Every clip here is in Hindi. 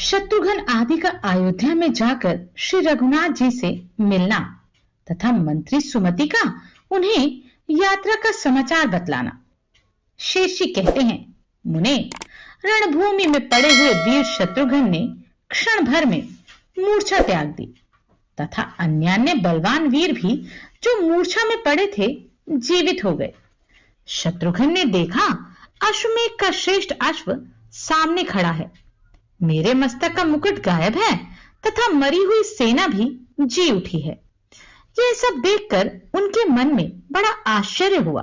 शत्रुघ्न आदि का अयोध्या में जाकर श्री रघुनाथ जी से मिलना तथा मंत्री सुमति का उन्हें यात्रा का समाचार बतलाना। शेषी कहते हैं, मुने, रणभूमि में पड़े हुए वीर शत्रुघ्न ने क्षण भर में मूर्छा त्याग दी तथा अन्य बलवान वीर भी जो मूर्छा में पड़े थे जीवित हो गए। शत्रुघ्न ने देखा अश्वमेघ का श्रेष्ठ अश्व सामने खड़ा है, मेरे मस्तक का मुकुट गायब है तथा मरी हुई सेना भी जी उठी है। यह सब देखकर उनके मन में बड़ा आश्चर्य हुआ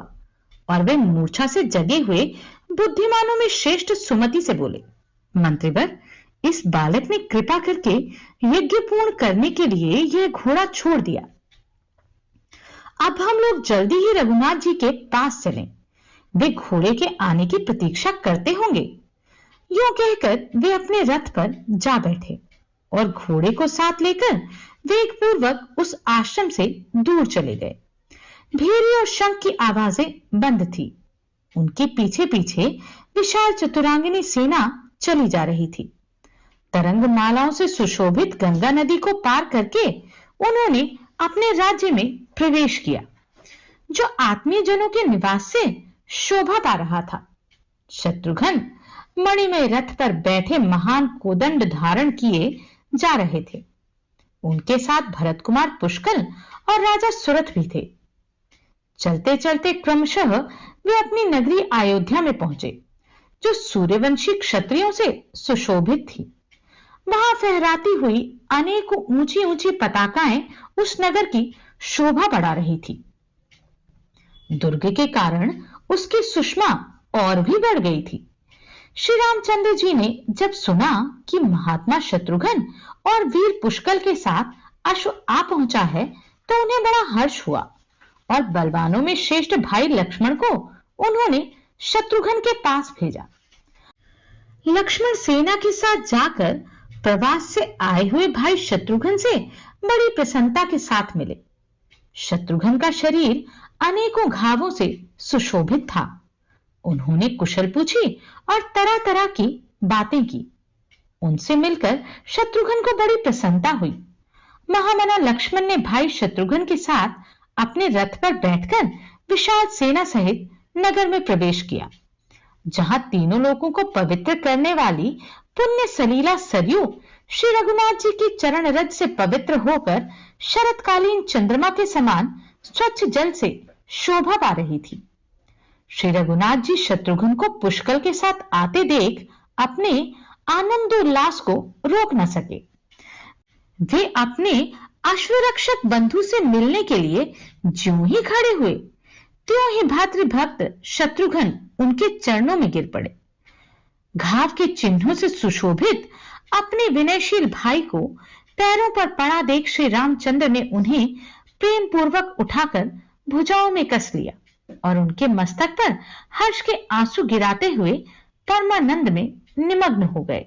और वे मूर्छा से जगे हुए बुद्धिमानों में श्रेष्ठ सुमति से बोले, मंत्रीवर, इस बालक ने कृपा करके यज्ञ पूर्ण करने के लिए यह घोड़ा छोड़ दिया। अब हम लोग जल्दी ही रघुनाथ जी के पास चलें, वे घोड़े के आने की प्रतीक्षा करते होंगे। यूं कहकर वे अपने रथ पर जा बैठे और घोड़े को साथ लेकर वेगपूर्वक उस आश्रम से दूर चले गए। भेरी और शंख की आवाजें बंद थी। उनके पीछे पीछे विशाल चतुरांगिनी सेना चली जा रही थी। तरंग मालाओं से सुशोभित गंगा नदी को पार करके उन्होंने अपने राज्य में प्रवेश किया, जो आत्मीय जनों के निवास से शोभा पा रहा था। शत्रुघ्न मणिमय रथ पर बैठे महान कोदंड धारण किए जा रहे थे। उनके साथ भरत कुमार पुष्कल और राजा सुरथ भी थे। चलते चलते क्रमशः वे अपनी नगरी अयोध्या में पहुंचे, जो सूर्यवंशी क्षत्रियों से सुशोभित थी। वहां फहराती हुई अनेक ऊंची ऊंची पताकाएं उस नगर की शोभा बढ़ा रही थी। दुर्ग के कारण उसकी सुषमा और भी बढ़ गई थी। श्री रामचंद्र जी ने जब सुना कि महात्मा शत्रुघ्न और वीर पुष्कल के साथ अश्व आ पहुंचा है, तो उन्हें बड़ा हर्ष हुआ और बलवानों में श्रेष्ठ भाई लक्ष्मण को उन्होंने शत्रुघ्न के पास भेजा। लक्ष्मण सेना के साथ जाकर प्रवास से आए हुए भाई शत्रुघ्न से बड़ी प्रसन्नता के साथ मिले। शत्रुघ्न का शरीर अनेकों घावों से सुशोभित था। उन्होंने कुशल पूछी और तरह तरह की बातें की। उनसे मिलकर शत्रुघ्न को बड़ी प्रसन्नता हुई। महामना लक्ष्मण ने भाई शत्रुघ्न के साथ अपने रथ पर बैठकर विशाल सेना सहित नगर में प्रवेश किया, जहां तीनों लोगों को पवित्र करने वाली पुण्य सलीला सरयू श्री रघुनाथ जी की चरण रज से पवित्र होकर शरतकालीन चंद्रमा के समान स्वच्छ जल से शोभा पा रही थी। श्री रघुनाथ जी शत्रुघ्न को पुष्कल के साथ आते देख अपने आनंदोल्लास को रोक न सके। वे अपने अश्वरक्षक बंधु से मिलने के लिए ज्यों ही खड़े हुए, त्यों ही भातृभक्त शत्रुघ्न उनके चरणों में गिर पड़े। घाव के चिन्हों से सुशोभित अपने विनयशील भाई को पैरों पर पड़ा देख श्री रामचंद्र ने उन्हें प्रेम पूर्वक उठाकर भुजाओं में कस लिया और उनके मस्तक पर हर्ष के आंसू गिराते हुए परमानंद में निमग्न हो गए।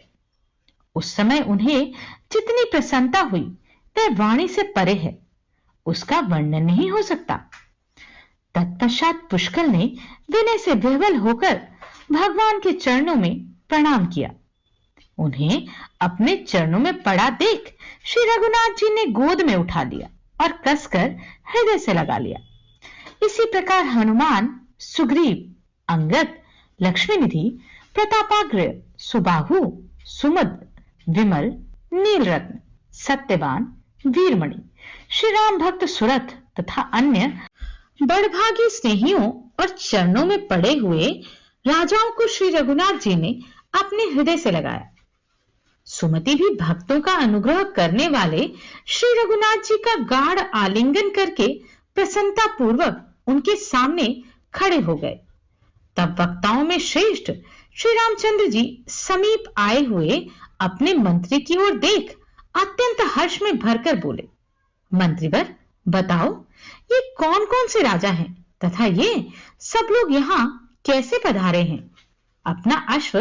उस समय उन्हें जितनी प्रसन्नता हुई वह वाणी से परे है, उसका वर्णन नहीं हो सकता। तत्पश्चात पुष्कल ने विनय से विह्वल होकर भगवान के चरणों में प्रणाम किया। उन्हें अपने चरणों में पड़ा देख श्री रघुनाथ जी ने गोद में उठा लिया और कसकर हृदय से लगा लिया। इसी प्रकार हनुमान, सुग्रीव, अंगद, लक्ष्मीनिधि, प्रतापाग्र, सुबाहु, सुमद, विमल, नीलरत्न, सत्यवान, वीरमणि, श्री राम भक्त सुरथ तथा अन्य बड़भागी स्नेहियों और चरणों में पड़े हुए राजाओं को श्री रघुनाथ जी ने अपने हृदय से लगाया। सुमति भी भक्तों का अनुग्रह करने वाले श्री रघुनाथ जी का गाढ़ आलिंगन करके प्रसन्नता पूर्वक उनके सामने खड़े हो गए। तब वक्ताओं में श्रेष्ठ श्री रामचंद्र जी समीप आए हुए अपने मंत्री की ओर देख अत्यंत हर्ष में भरकर बोले, मंत्रीवर, बताओ ये कौन कौन से राजा हैं तथा ये सब लोग यहां कैसे पधारे हैं? अपना अश्व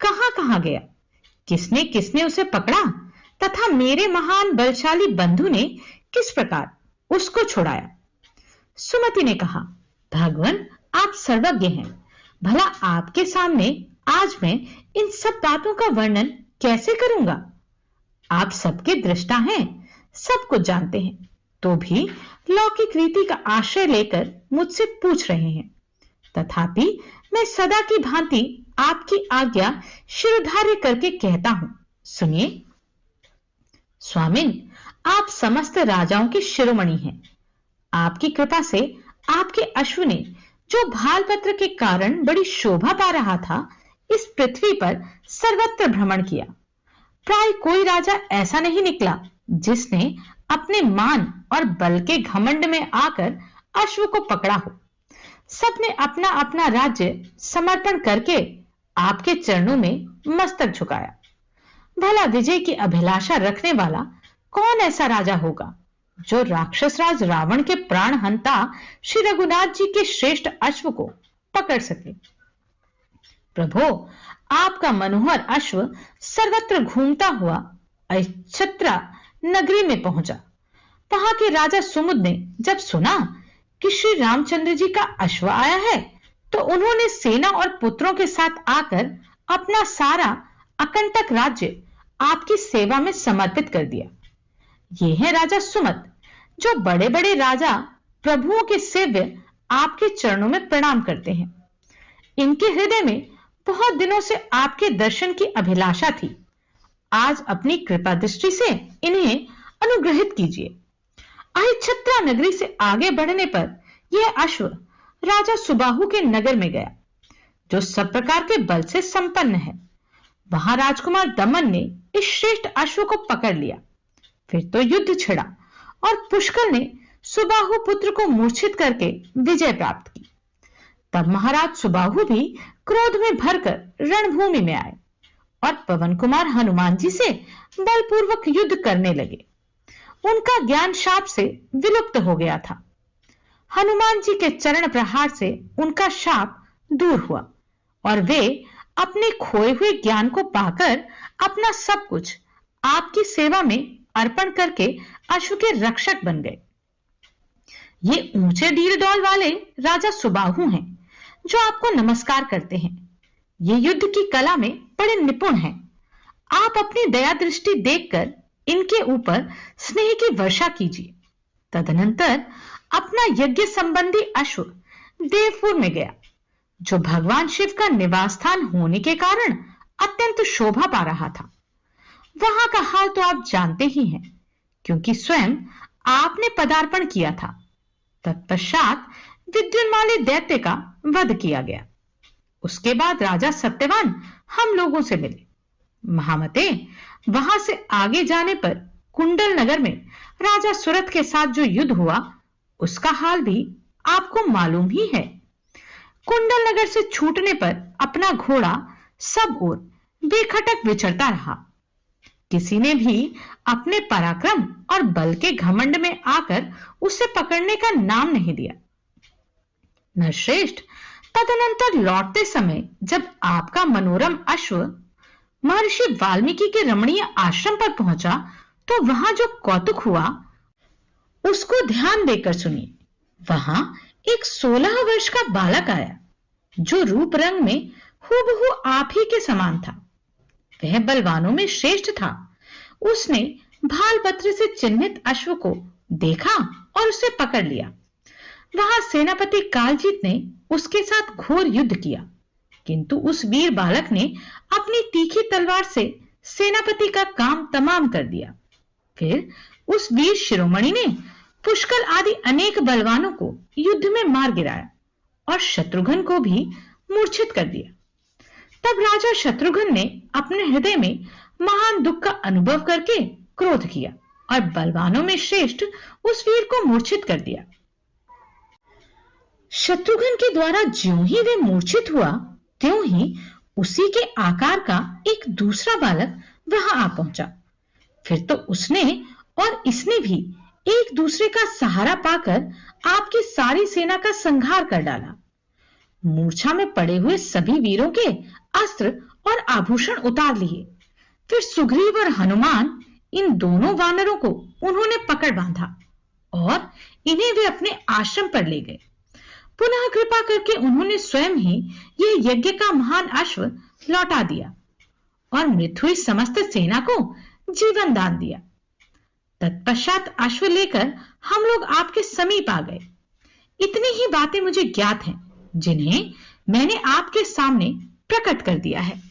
कहां कहां गया? किसने किसने उसे पकड़ा तथा मेरे महान बलशाली बंधु ने किस प्रकार उसको छुड़ाया? सुमति ने कहा, भगवान आप सर्वज्ञ हैं, भला आपके सामने आज मैं इन सब बातों का वर्णन कैसे करूंगा? आप सबके दृष्टा हैं, सब कुछ जानते हैं, तो भी लौकिक रीति का आश्रय लेकर मुझसे पूछ रहे हैं। तथापि मैं सदा की भांति आपकी आज्ञा शिरोधार्य करके कहता हूं, सुनिए। स्वामिन, आप समस्त राजाओं के शिरोमणि हैं। आपकी कृपा से आपके अश्व ने, जो भालपत्र के कारण बड़ी शोभा पा रहा था, इस पृथ्वी पर सर्वत्र भ्रमण किया। प्राय कोई राजा ऐसा नहीं निकला जिसने अपने मान और बल के घमंड में आकर अश्व को पकड़ा हो। सबने अपना अपना राज्य समर्पण करके आपके चरणों में मस्तक झुकाया। भला विजय की अभिलाषा रखने वाला कौन ऐसा राजा होगा जो राक्षस राज रावण के प्राण हंता श्री रघुनाथ जी के श्रेष्ठ अश्व को पकड़ सके? प्रभो, आपका मनोहर अश्व सर्वत्र घूमता हुआ अक्षत्रा नगरी में पहुंचा। वहां के राजा सुमुद ने जब सुना कि श्री रामचंद्र जी का अश्व आया है, तो उन्होंने सेना और पुत्रों के साथ आकर अपना सारा अकंटक राज्य आपकी सेवा में समर्पित कर दिया। ये है राजा सुमत, जो बड़े बड़े राजा प्रभुओं के सेव्य आपके चरणों में प्रणाम करते हैं। इनके हृदय में बहुत दिनों से आपके दर्शन की अभिलाषा थी। आज अपनी कृपा दृष्टि से इन्हें अनुग्रहित कीजिए। अहिछत्रा नगरी से आगे बढ़ने पर यह अश्व राजा सुबाहु के नगर में गया, जो सब प्रकार के बल से संपन्न है। वहां राजकुमार दमन ने इस श्रेष्ठ अश्व को पकड़ लिया। फिर तो युद्ध छिड़ा और पुष्कर ने सुबाहु पुत्र को मूर्छित करके विजय प्राप्त की। तब महाराज सुबाहु भी क्रोध में भरकर रणभूमि में आए और पवन कुमार हनुमान जी से बलपूर्वक युद्ध करने लगे। उनका ज्ञान शाप से विलुप्त हो गया था। हनुमान जी के चरण प्रहार से उनका शाप दूर हुआ और वे अपने खोए हुए ज्ञान को पाकर अपना सब कुछ आपकी सेवा में अर्पण करके अश्व के रक्षक बन गए। ये ऊंचे डील डौल वाले राजा सुबाहु हैं, जो आपको नमस्कार करते हैं। ये युद्ध की कला में बड़े निपुण हैं। आप अपनी दया दृष्टि देखकर इनके ऊपर स्नेह की वर्षा कीजिए। तदनंतर अपना यज्ञ संबंधी अश्व देवपुर में गया, जो भगवान शिव का निवास स्थान होने के कारण अत्यंत शोभा पा रहा था। वहां का हाल तो आप जानते ही हैं, क्योंकि स्वयं आपने पदार्पण किया था। तत्पश्चात विद्युन्माली दैत्य का वध किया गया। उसके बाद राजा सत्यवान हम लोगों से मिले। महामते, वहां से आगे जाने पर कुंडल नगर में राजा सुरथ के साथ जो युद्ध हुआ, उसका हाल भी आपको मालूम ही है। कुंडल नगर से छूटने पर अपना घोड़ा सब ओर बेखटक विचरता रहा। किसी ने भी अपने पराक्रम और बल के घमंड में आकर उसे पकड़ने का नाम नहीं दिया। नरश्रेष्ठ, तदनंतर लौटते समय जब आपका मनोरम अश्व महर्षि वाल्मीकि के रमणीय आश्रम पर पहुंचा, तो वहां जो कौतुक हुआ उसको ध्यान देकर सुनिए। वहां एक 16 वर्ष का बालक आया, जो रूप रंग में हूबहू आप ही के समान था। वह बलवानों में श्रेष्ठ था। उसने भालपत्र से चिन्हित अश्व को देखा और उसे पकड़ लिया। वहां सेनापति कालजीत ने उसके साथ घोर युद्ध किया, किंतु उस वीर बालक ने अपनी तीखी तलवार से सेनापति का काम तमाम कर दिया। फिर उस वीर शिरोमणि ने पुष्कर आदि अनेक बलवानों को युद्ध में मार गिराया और शत्रुघ्न को भी मूर्छित कर दिया। तब राजा शत्रुघ्न ने अपने हृदय में महान दुख का अनुभव करके क्रोध किया और बलवानों में श्रेष्ठ उस वीर को मूर्छित कर दिया। शत्रुघ्न के द्वारा ज्यों ही वे मूर्छित हुआ, त्यों ही उसी के आकार का एक दूसरा बालक वहां आ पहुंचा। फिर तो उसने और इसने भी एक दूसरे का सहारा पाकर आपकी सारी सेना का संहार कर डाला। मूर्छा में पड़े हुए सभी वीरों के अस्त्र और आभूषण उतार लिए। फिर सुग्रीव और हनुमान, इन दोनों वानरों को उन्होंने पकड़ बांधा और इन्हें वे अपने आश्रम पर ले गए। पुनः कृपा करके उन्होंने स्वयं ही यह यज्ञ का महान अश्व लौटा दिया और मृत हुई समस्त सेना को जीवन दान दिया। तत्पश्चात अश्व लेकर हम लोग आपके समीप आ गए। इतनी ही बातें मुझे ज्ञात हैं जिन्हें मैंने आपके सामने प्रकट कर दिया है।